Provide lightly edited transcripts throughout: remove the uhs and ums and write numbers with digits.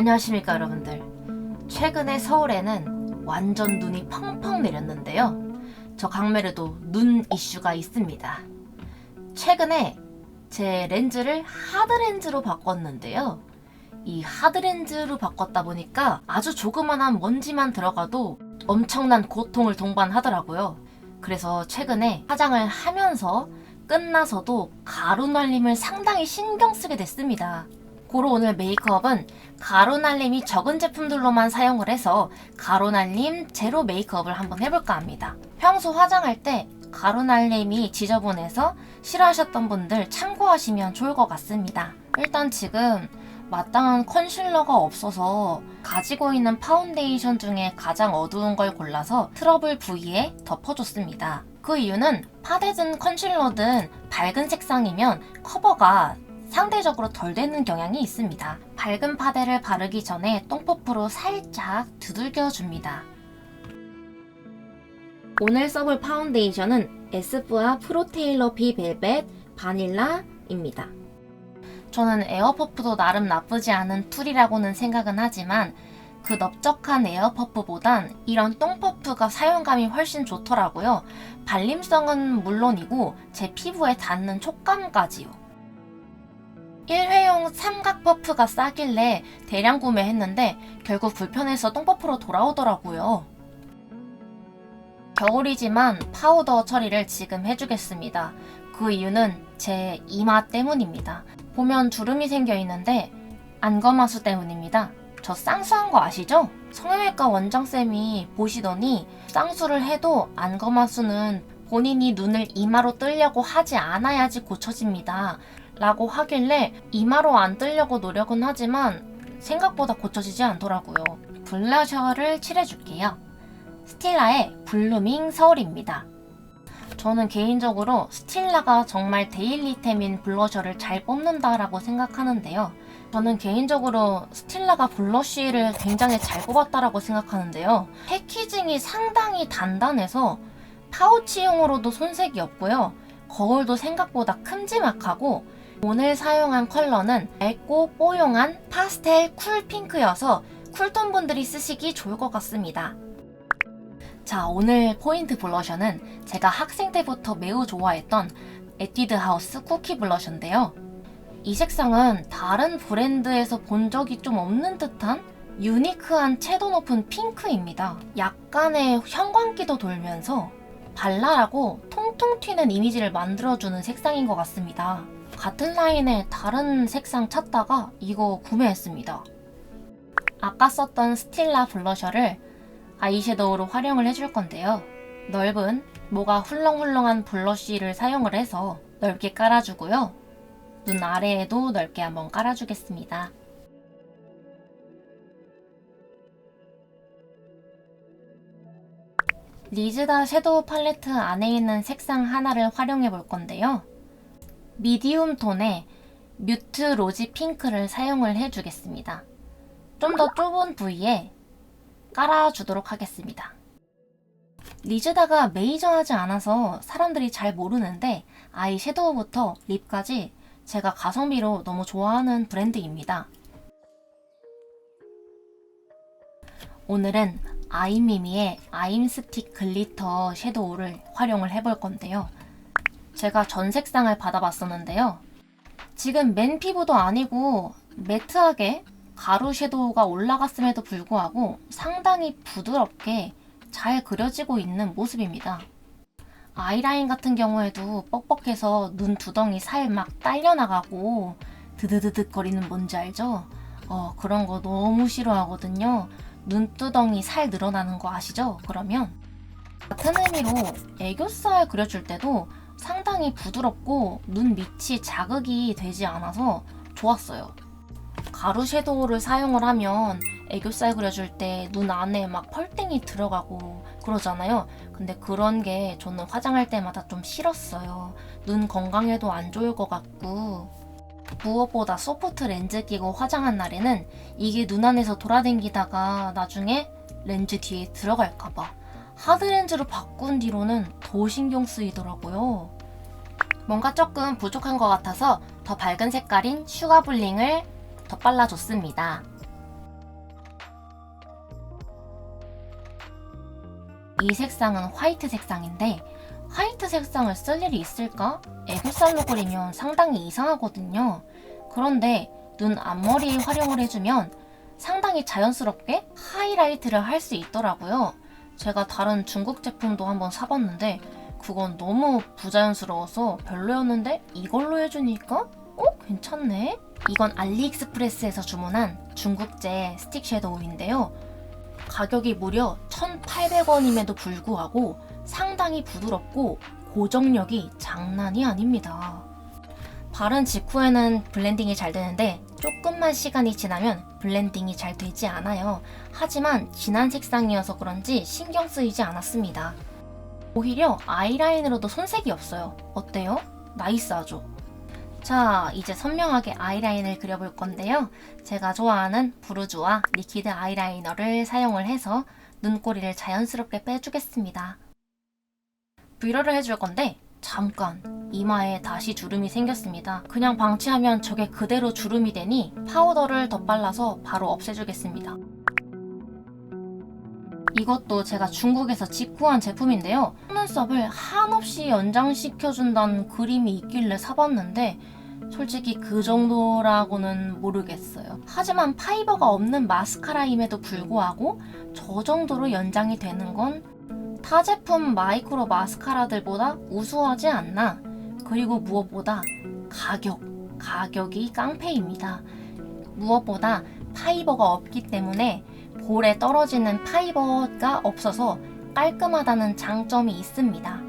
안녕하십니까 여러분들. 최근에 서울에는 완전 눈이 펑펑 내렸는데요. 저 강매르도 눈 이슈가 있습니다. 최근에 제 렌즈를 하드렌즈로 바꿨는데요. 이 하드렌즈로 바꿨다 보니까 아주 조그만한 먼지만 들어가도 엄청난 고통을 동반하더라고요. 그래서 최근에 화장을 하면서 끝나서도 가루날림을 상당히 신경 쓰게 됐습니다. 고로 오늘 메이크업은 가루날림이 적은 제품들로만 사용을 해서 가루날림 제로 메이크업을 한번 해볼까 합니다. 평소 화장할 때 가루날림이 지저분해서 싫어하셨던 분들 참고하시면 좋을 것 같습니다. 일단 지금 마땅한 컨실러가 없어서 가지고 있는 파운데이션 중에 가장 어두운 걸 골라서 트러블 부위에 덮어줬습니다. 그 이유는 파데든 컨실러든 밝은 색상이면 커버가 상대적으로 덜 되는 경향이 있습니다. 밝은 파데를 바르기 전에 똥퍼프로 살짝 두들겨줍니다. 오늘 써볼 파운데이션은 에스쁘아 프로테일러 비벨벳 바닐라입니다. 저는 에어퍼프도 나름 나쁘지 않은 툴이라고는 생각은 하지만 그 넓적한 에어퍼프보단 이런 똥퍼프가 사용감이 훨씬 좋더라고요. 발림성은 물론이고 제 피부에 닿는 촉감까지요. 일회용 삼각 퍼프가 싸길래 대량 구매했는데 결국 불편해서 똥퍼프로 돌아오더라고요. 겨울이지만 파우더 처리를 지금 해주겠습니다. 그 이유는 제 이마 때문입니다. 보면 주름이 생겨 있는데 안검하수 때문입니다. 저 쌍수한 거 아시죠? 성형외과 원장쌤이 보시더니 쌍수를 해도 안검하수는 본인이 눈을 이마로 뜨려고 하지 않아야지 고쳐집니다. 라고 하길래 이마로 안 뜨려고 노력은 하지만 생각보다 고쳐지지 않더라고요. 블러셔를 칠해줄게요. 스틸라의 블루밍 서울입니다. 저는 개인적으로 스틸라가 정말 데일리템인 블러셔를 잘 뽑는다라고 생각하는데요. 저는 개인적으로 스틸라가 블러쉬를 굉장히 잘 뽑았다라고 생각하는데요. 패키징이 상당히 단단해서 파우치용으로도 손색이 없고요. 거울도 생각보다 큼지막하고 오늘 사용한 컬러는 얇고 뽀용한 파스텔 쿨 핑크여서 쿨톤 분들이 쓰시기 좋을 것 같습니다. 자, 오늘 포인트 블러셔는 제가 학생 때부터 매우 좋아했던 에뛰드 하우스 쿠키 블러셔인데요. 이 색상은 다른 브랜드에서 본 적이 좀 없는 듯한 유니크한 채도 높은 핑크입니다. 약간의 형광기도 돌면서 발랄하고 통통 튀는 이미지를 만들어주는 색상인 것 같습니다. 같은 라인의 다른 색상 찾다가 이거 구매했습니다. 아까 썼던 스틸라 블러셔를 아이섀도우로 활용을 해줄 건데요. 넓은 모가 훌렁훌렁한 블러쉬를 사용을 해서 넓게 깔아주고요. 눈 아래에도 넓게 한번 깔아주겠습니다. 리즈다 섀도우 팔레트 안에 있는 색상 하나를 활용해 볼 건데요. 미디움 톤의 뮤트 로지 핑크를 사용을 해주겠습니다. 좀 더 좁은 부위에 깔아주도록 하겠습니다. 리즈다가 메이저하지 않아서 사람들이 잘 모르는데 아이섀도우부터 립까지 제가 가성비로 너무 좋아하는 브랜드입니다. 오늘은 아임미미의 아임스틱 글리터 섀도우를 활용을 해볼 건데요. 제가 전 색상을 받아봤었는데요. 지금 맨 피부도 아니고 매트하게 가루 섀도우가 올라갔음에도 불구하고 상당히 부드럽게 잘 그려지고 있는 모습입니다. 아이라인 같은 경우에도 뻑뻑해서 눈 두덩이 살 막 딸려나가고 드드드득 거리는 뭔지 알죠? 그런 거 너무 싫어하거든요. 눈두덩이 살 늘어나는 거 아시죠? 그러면 같은 의미로 애교살 그려줄 때도 상당히 부드럽고 눈 밑이 자극이 되지 않아서 좋았어요. 가루 섀도우를 사용을 하면 애교살 그려줄 때 눈 안에 막 펄땡이 들어가고 그러잖아요. 근데 그런 게 저는 화장할 때마다 좀 싫었어요. 눈 건강에도 안 좋을 것 같고 무엇보다 소프트 렌즈 끼고 화장한 날에는 이게 눈 안에서 돌아다니다가 나중에 렌즈 뒤에 들어갈까봐 하드렌즈로 바꾼 뒤로는 더 신경 쓰이더라고요. 뭔가 조금 부족한 것 같아서 더 밝은 색깔인 슈가 블링을 더 발라줬습니다. 이 색상은 화이트 색상인데 화이트 색상을 쓸 일이 있을까? 애교살로 그리면 상당히 이상하거든요. 그런데 눈 앞머리에 활용을 해주면 상당히 자연스럽게 하이라이트를 할 수 있더라고요. 제가 다른 중국 제품도 한번 사봤는데 그건 너무 부자연스러워서 별로였는데 이걸로 해주니까 괜찮네? 이건 알리익스프레스에서 주문한 중국제 스틱 섀도우인데요. 가격이 무려 1,800원임에도 불구하고 상당히 부드럽고 고정력이 장난이 아닙니다. 바른 직후에는 블렌딩이 잘 되는데 조금만 시간이 지나면 블렌딩이 잘 되지 않아요. 하지만 진한 색상이어서 그런지 신경 쓰이지 않았습니다. 오히려 아이라인으로도 손색이 없어요. 어때요? 나이스하죠? 자, 이제 선명하게 아이라인을 그려볼 건데요. 제가 좋아하는 부르주아 리퀴드 아이라이너를 사용을 해서 눈꼬리를 자연스럽게 빼주겠습니다. 브이러를 해줄 건데 잠깐 이마에 다시 주름이 생겼습니다. 그냥 방치하면 저게 그대로 주름이 되니 파우더를 더 발라서 바로 없애주겠습니다. 이것도 제가 중국에서 직구한 제품인데요. 속눈썹을 한없이 연장시켜준다는 그림이 있길래 사봤는데 솔직히 그 정도라고는 모르겠어요. 하지만 파이버가 없는 마스카라임에도 불구하고 저 정도로 연장이 되는 건 타 제품 마이크로 마스카라들보다 우수하지 않나. 그리고 무엇보다 가격이 깡패입니다. 무엇보다 파이버가 없기 때문에 볼에 떨어지는 파이버가 없어서 깔끔하다는 장점이 있습니다.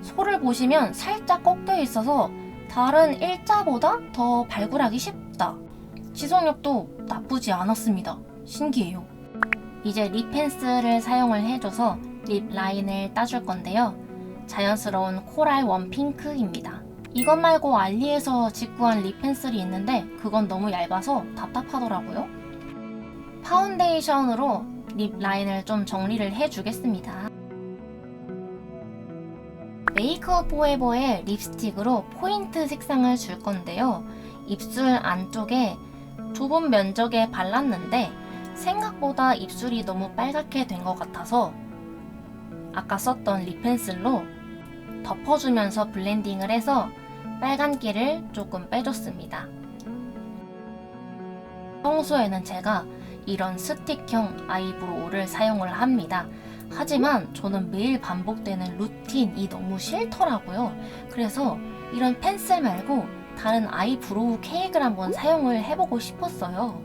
솔을 보시면 살짝 꺾여 있어서 다른 일자보다 더 발굴하기 쉽다. 지속력도 나쁘지 않았습니다. 신기해요. 이제 립 펜슬을 사용을 해줘서 립 라인을 따줄 건데요. 자연스러운 코랄 웜핑크입니다. 이것 말고 알리에서 직구한 립 펜슬이 있는데 그건 너무 얇아서 답답하더라고요. 파운데이션으로 립 라인을 좀 정리를 해주겠습니다. 메이크업 포에버의 립스틱으로 포인트 색상을 줄 건데요. 입술 안쪽에 좁은 면적에 발랐는데 생각보다 입술이 너무 빨갛게 된 것 같아서 아까 썼던 립 펜슬로 덮어주면서 블렌딩을 해서 빨간기를 조금 빼줬습니다. 평소에는 제가 이런 스틱형 아이브로우를 사용을 합니다. 하지만 저는 매일 반복되는 루틴이 너무 싫더라고요. 그래서 이런 펜슬 말고 다른 아이브로우 케이크를 한번 사용을 해보고 싶었어요.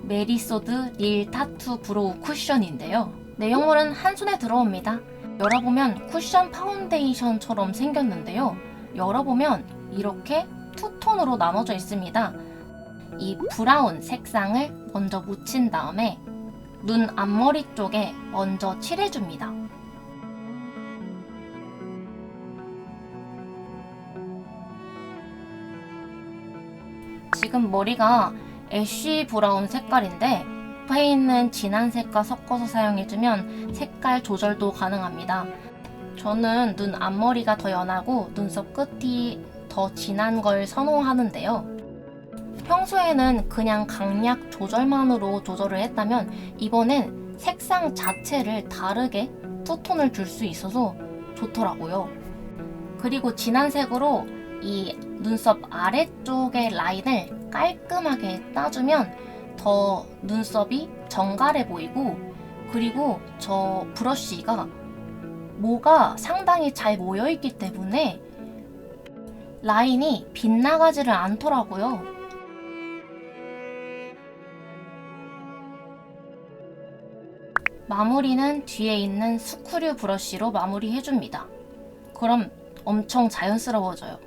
메리소드 릴 타투 브로우 쿠션인데요. 내용물은 한 손에 들어옵니다. 열어보면 쿠션 파운데이션처럼 생겼는데요. 열어보면 이렇게 투톤으로 나눠져 있습니다. 이 브라운 색상을 먼저 묻힌 다음에 눈 앞머리 쪽에 먼저 칠해줍니다. 지금 머리가 애쉬 브라운 색깔인데 옆에 있는 진한 색과 섞어서 사용해주면 색깔 조절도 가능합니다. 저는 눈 앞머리가 더 연하고 눈썹 끝이 더 진한 걸 선호하는데요. 평소에는 그냥 강약 조절만으로 조절을 했다면 이번엔 색상 자체를 다르게 투톤을 줄 수 있어서 좋더라고요. 그리고 진한 색으로 이 눈썹 아래쪽의 라인을 깔끔하게 따주면 더 눈썹이 정갈해 보이고, 그리고 저 브러쉬가 모가 상당히 잘 모여있기 때문에 라인이 빗나가지를 않더라고요. 마무리는 뒤에 있는 스크류 브러쉬로 마무리해줍니다. 그럼 엄청 자연스러워져요.